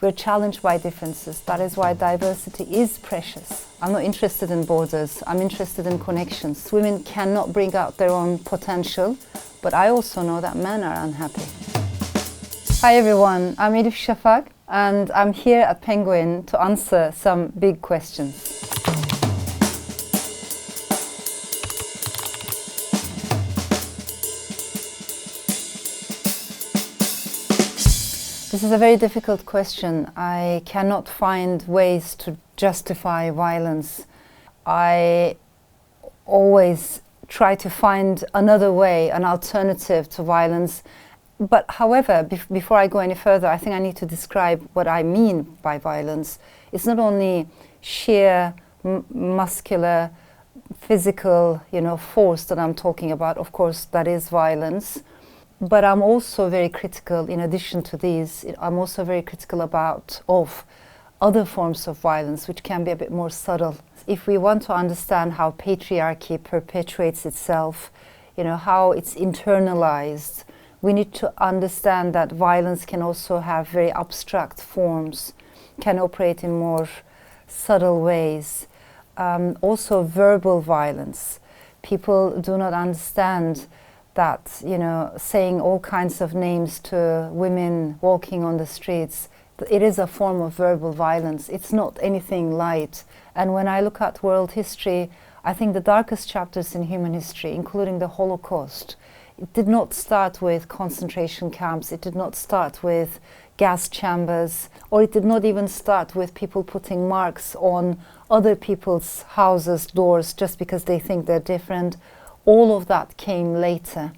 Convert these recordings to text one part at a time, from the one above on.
We're challenged by differences. That is why diversity is precious. I'm not interested in borders. I'm interested in connections. Women cannot bring out their own potential, but I also know that men are unhappy. Hi everyone, I'm Elif Shafak, and I'm here at Penguin to answer some big questions. This is a very difficult question. I cannot find ways to justify violence. I always try to find another way, an alternative to violence. But however, before I go any further, I think I need to describe what I mean by violence. It's not only sheer muscular, physical, force that I'm talking about. Of course, that is violence. But I'm also very critical, in addition to these, I'm also very critical of other forms of violence, which can be a bit more subtle. If we want to understand how patriarchy perpetuates itself, how it's internalized, we need to understand that violence can also have very abstract forms, can operate in more subtle ways. Also verbal violence. People do not understand that, saying all kinds of names to women walking on the streets, it is a form of verbal violence. It's not anything light. And when I look at world history, I think the darkest chapters in human history, including the Holocaust, it did not start with concentration camps, it did not start with gas chambers, or it did not even start with people putting marks on other people's houses' doors just because they think they're different. All of that came later,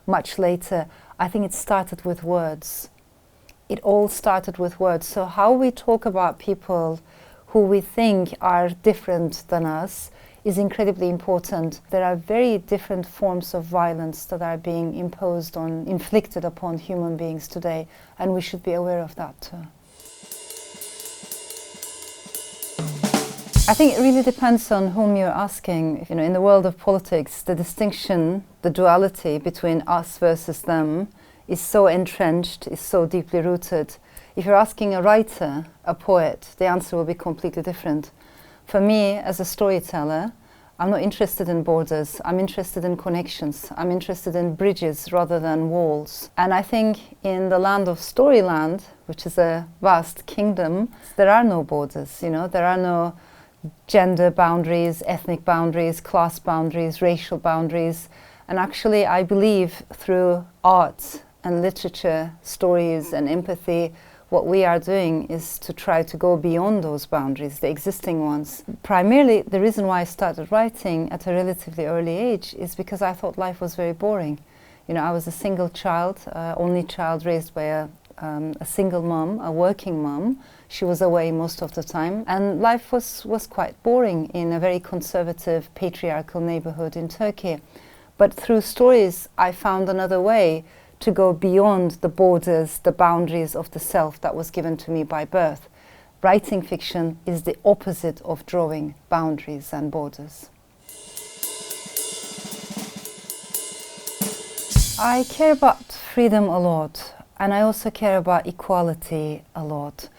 much later. I think it started with words. It all started with words. So how we talk about people who we think are different than us is incredibly important. There are very different forms of violence that are being inflicted upon human beings today, and we should be aware of that too. I think it really depends on whom you're asking. In the world of politics, the distinction, the duality between us versus them is so entrenched, is so deeply rooted. If you're asking a writer, a poet, the answer will be completely different. For me, as a storyteller, I'm not interested in borders. I'm interested in connections. I'm interested in bridges rather than walls. And I think in the land of Storyland, which is a vast kingdom, there are no borders. There are no gender boundaries, ethnic boundaries, class boundaries, racial boundaries. And actually, I believe through art and literature, stories and empathy, what we are doing is to try to go beyond those boundaries, the existing ones. Primarily, the reason why I started writing at a relatively early age is because I thought life was very boring. I was a single child, only child raised by a single mom, a working mom. She was away most of the time, and life was quite boring in a very conservative, patriarchal neighborhood in Turkey. But through stories, I found another way to go beyond the borders, the boundaries of the self that was given to me by birth. Writing fiction is the opposite of drawing boundaries and borders. I care about freedom a lot, and I also care about equality a lot,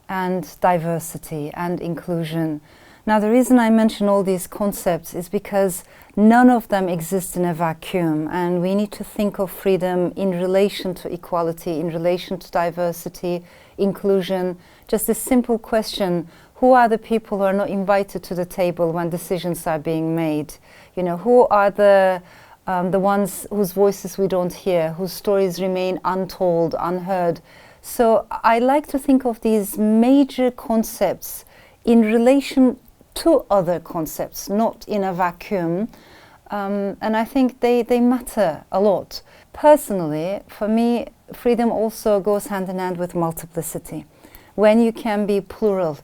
and diversity and inclusion. Now, the reason I mention all these concepts is because none of them exist in a vacuum, and we need to think of freedom in relation to equality, in relation to diversity, inclusion. Just a simple question: who are the people who are not invited to the table when decisions are being made? Who are the ones whose voices we don't hear, whose stories remain untold, unheard? So I like to think of these major concepts in relation to other concepts, not in a vacuum. And I think they matter a lot. Personally, for me, freedom also goes hand in hand with multiplicity. When you can be plural.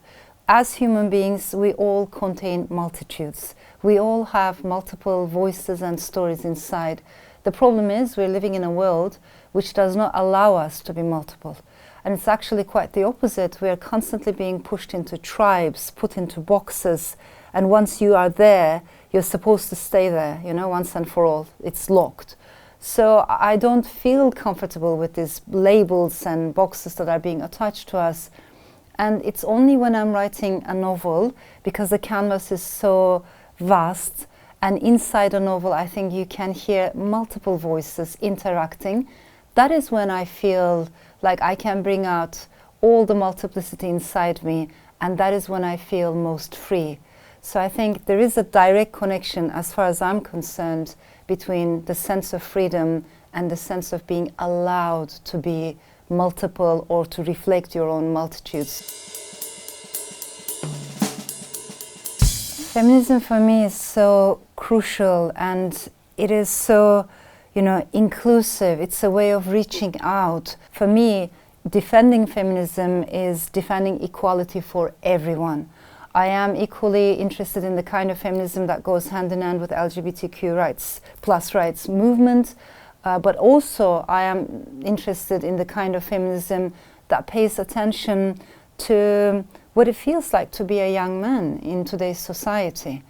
As human beings, we all contain multitudes. We all have multiple voices and stories inside. The problem is we're living in a world which does not allow us to be multiple. And it's actually quite the opposite. We are constantly being pushed into tribes, put into boxes, and once you are there, you're supposed to stay there, once and for all. It's locked. So I don't feel comfortable with these labels and boxes that are being attached to us. And it's only when I'm writing a novel, because the canvas is so vast, and inside a novel I think you can hear multiple voices interacting. That is when I feel like I can bring out all the multiplicity inside me, and that is when I feel most free. So I think there is a direct connection, as far as I'm concerned, between the sense of freedom and the sense of being allowed to be multiple or to reflect your own multitudes. Feminism for me is so crucial, and it is so, inclusive. It's a way of reaching out. For me, defending feminism is defending equality for everyone. I am equally interested in the kind of feminism that goes hand in hand with LGBTQ rights, plus rights movement, but also I am interested in the kind of feminism that pays attention to what it feels like to be a young man in today's society.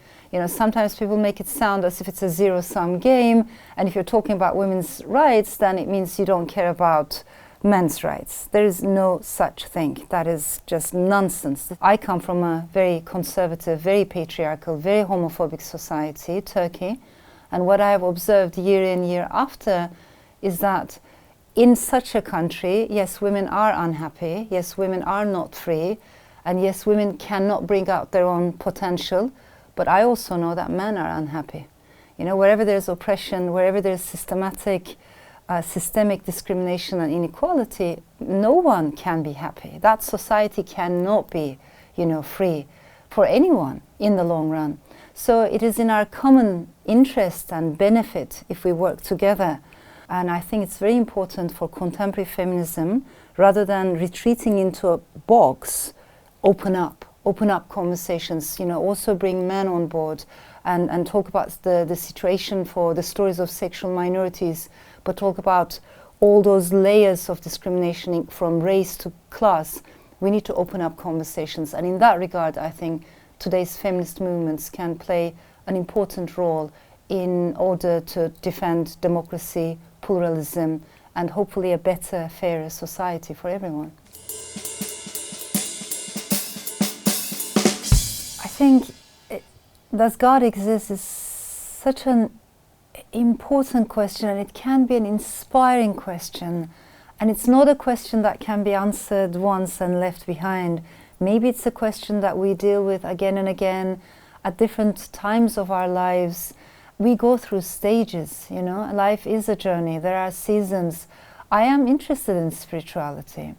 Sometimes people make it sound as if it's a zero-sum game, and if you're talking about women's rights, then it means you don't care about men's rights. There is no such thing. That is just nonsense. I come from a very conservative, very patriarchal, very homophobic society, Turkey, and what I have observed year in, year after is that in such a country, yes, women are unhappy, yes, women are not free, and yes, women cannot bring out their own potential, but I also know that men are unhappy. Wherever there's oppression, wherever there's systemic discrimination and inequality, no one can be happy. That society cannot be, free for anyone in the long run. So it is in our common interest and benefit if we work together. And I think it's very important for contemporary feminism, rather than retreating into a box, open up conversations, also bring men on board and talk about the situation for the stories of sexual minorities, but talk about all those layers of discrimination from race to class. We need to open up conversations. And in that regard, I think today's feminist movements can play an important role in order to defend democracy, pluralism, and hopefully a better, fairer society for everyone. I think does God exist is such an important question, and it can be an inspiring question, and it's not a question that can be answered once and left behind. Maybe it's a question that we deal with again and again at different times of our lives. We go through stages, life is a journey, there are seasons. I am interested in spirituality,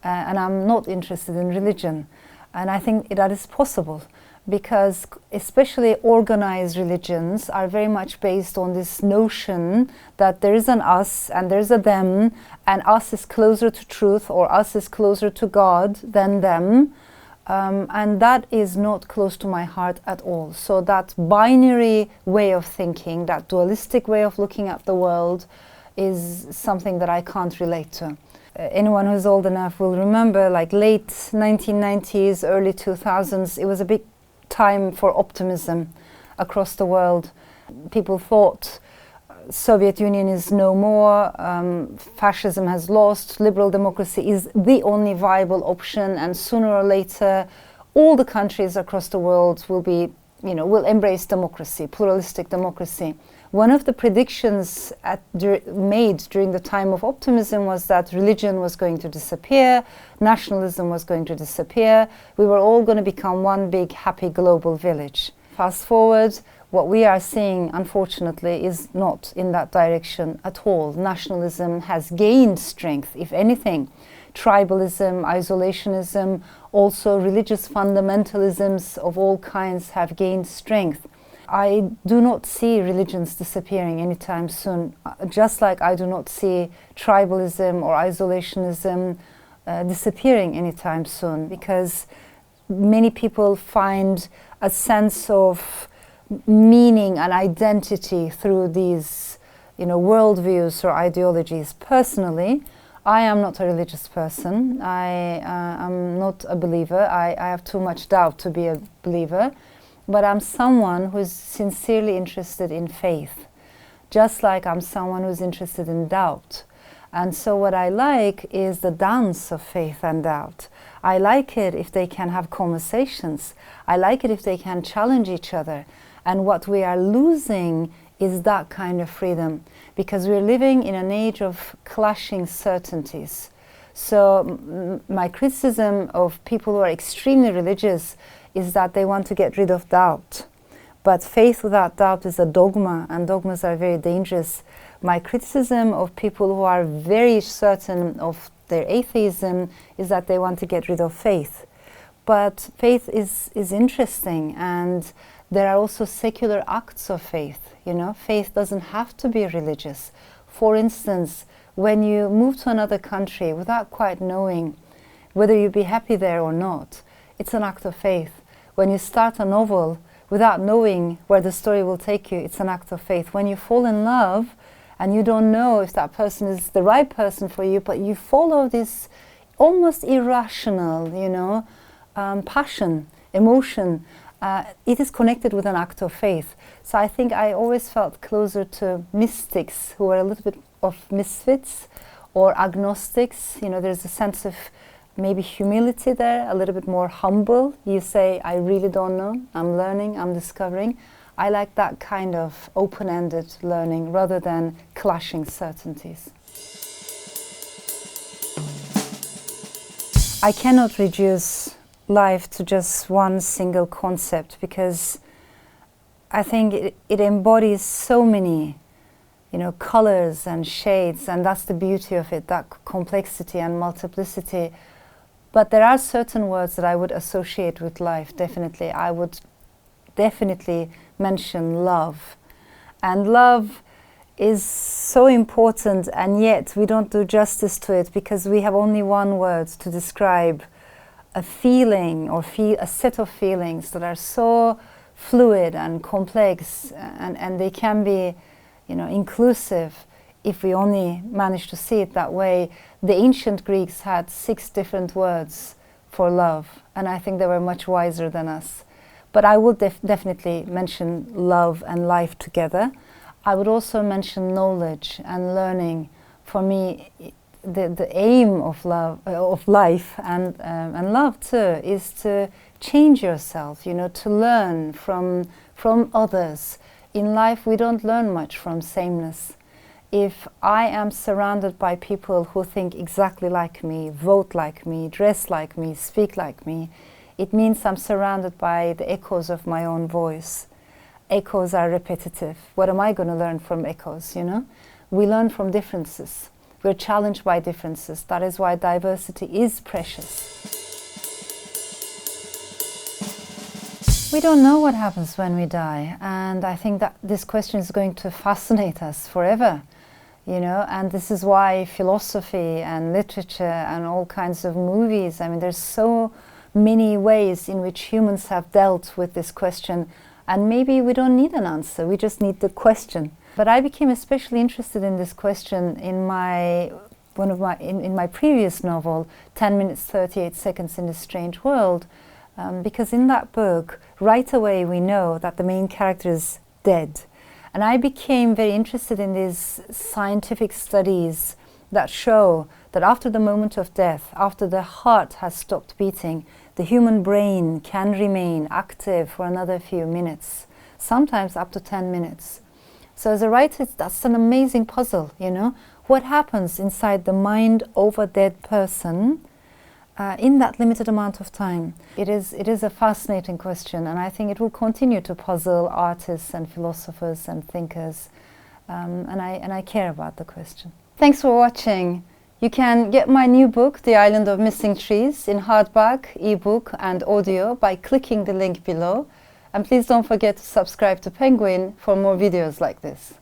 and I'm not interested in religion, and I think that is possible, because especially organized religions are very much based on this notion that there is an us and there's a them, and us is closer to truth or us is closer to God than them, and that is not close to my heart at all. So that binary way of thinking, that dualistic way of looking at the world, is something that I can't relate to. Anyone who's old enough will remember, like late 1990s, early 2000s, it was a big time for optimism across the world. People thought Soviet Union is no more, fascism has lost, liberal democracy is the only viable option, and sooner or later all the countries across the world will be, will embrace democracy, pluralistic democracy. One of the predictions made during the time of optimism was that religion was going to disappear, nationalism was going to disappear, we were all going to become one big happy global village. Fast forward, what we are seeing, unfortunately, is not in that direction at all. Nationalism has gained strength, if anything. Tribalism, isolationism, also religious fundamentalisms of all kinds have gained strength. I do not see religions disappearing anytime soon, just like I do not see tribalism or isolationism disappearing anytime soon, because many people find a sense of meaning and identity through these, worldviews or ideologies. Personally, I am not a religious person. I am not a believer. I have too much doubt to be a believer. But I'm someone who's sincerely interested in faith, just like I'm someone who's interested in doubt. And so what I like is the dance of faith and doubt. I like it if they can have conversations. I like it if they can challenge each other. And what we are losing is that kind of freedom, because we're living in an age of clashing certainties. So my criticism of people who are extremely religious is that they want to get rid of doubt. But faith without doubt is a dogma, and dogmas are very dangerous. My criticism of people who are very certain of their atheism is that they want to get rid of faith. But faith is interesting, and there are also secular acts of faith. You know, faith doesn't have to be religious. For instance, when you move to another country without quite knowing whether you'll be happy there or not, it's an act of faith. When you start a novel without knowing where the story will take you, it's an act of faith. When you fall in love and you don't know if that person is the right person for you, but you follow this almost irrational, you know, passion, emotion, it is connected with an act of faith. So I think I always felt closer to mystics who are a little bit of misfits, or agnostics. You know, there's a sense of maybe humility there, a little bit more humble. You say, I really don't know, I'm learning, I'm discovering. I like that kind of open-ended learning rather than clashing certainties. I cannot reduce life to just one single concept, because I think it embodies so many, you know, colors and shades, and that's the beauty of it, that complexity and multiplicity. But there are certain words that I would associate with life, definitely. I would definitely mention love. And love is so important, and yet we don't do justice to it, because we have only one word to describe a feeling or a set of feelings that are so fluid and complex, and they can be, you know, inclusive if we only manage to see it that way. The ancient Greeks had 6 different words for love, and I think they were much wiser than us. But I would definitely mention love and life together. I would also mention knowledge and learning. For me, the aim of love, of life, and love too, is to change yourself. You know, to learn from others. In life, we don't learn much from sameness. If I am surrounded by people who think exactly like me, vote like me, dress like me, speak like me, it means I'm surrounded by the echoes of my own voice. Echoes are repetitive. What am I going to learn from echoes, you know? We learn from differences. We're challenged by differences. That is why diversity is precious. We don't know what happens when we die, and I think that this question is going to fascinate us forever. You know, and this is why philosophy and literature and all kinds of movies, I mean, there's so many ways in which humans have dealt with this question, and maybe we don't need an answer, we just need the question. But I became especially interested in this question in my previous novel, 10 minutes 38 seconds in a strange world, because in that book, right away we know that the main character is dead. And I became very interested in these scientific studies that show that after the moment of death, after the heart has stopped beating, the human brain can remain active for another few minutes, sometimes up to 10 minutes. So as a writer, that's an amazing puzzle, you know. What happens inside the mind of a dead person in that limited amount of time? It is a fascinating question, and I think it will continue to puzzle artists and philosophers and thinkers, and I care about the question. Thanks for watching. You can get my new book, The Island of Missing Trees, in hardback, ebook and audio by clicking the link below. And please don't forget to subscribe to Penguin for more videos like this.